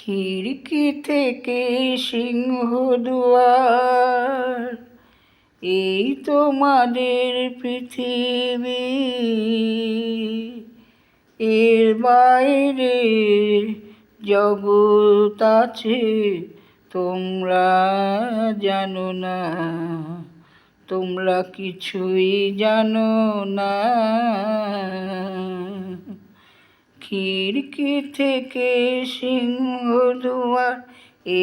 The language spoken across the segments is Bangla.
খিড়কি থেকে সিংহদুয়ার, এই তোমাদের পৃথিবী। এর বাইরে জগৎ আছে তোমরা জানো না, তোমরা কিছুই জানো না। খিড়কি থেকে সিংহদুয়ার,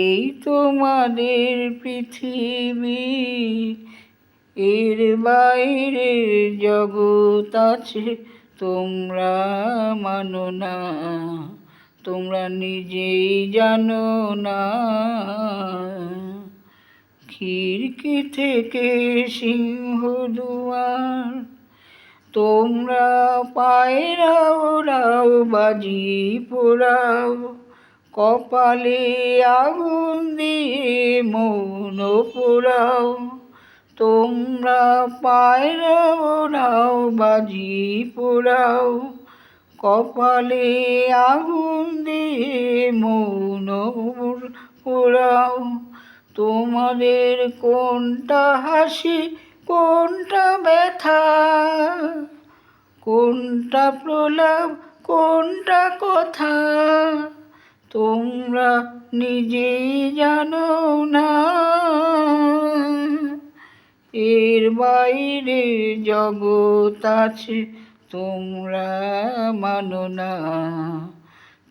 এই তোমাদের পৃথিবী। এর বাইরে জগৎ আছে তোমরা মানো না, তোমরা নিজেই জানো না। খিড়কি থেকে সিংহদুয়ার, তোমরা পায়রা ওড়াও, বাজি পোড়াও, কপালে আগুন দিয়ে মন পোড়াও। তোমরা পায়রা ওড়াও, বাজি পোড়াও, কপালে আগুন দিয়ে মন পোড়াও। তোমাদের কোনটা হাসি, কোনটা ব্যথা, কোনটা প্রলাপ, কোনটা কথা, তোমরা নিজেই জানো না। এর বাইরে জগৎ আছে তোমরা মানো না,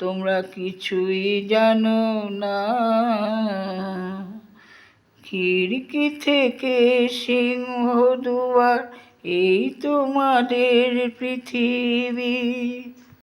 তোমরা কিছুই জানো না। খিড়কি থেকে সিংহদুয়ার, এই তোমাদের পৃথিবী।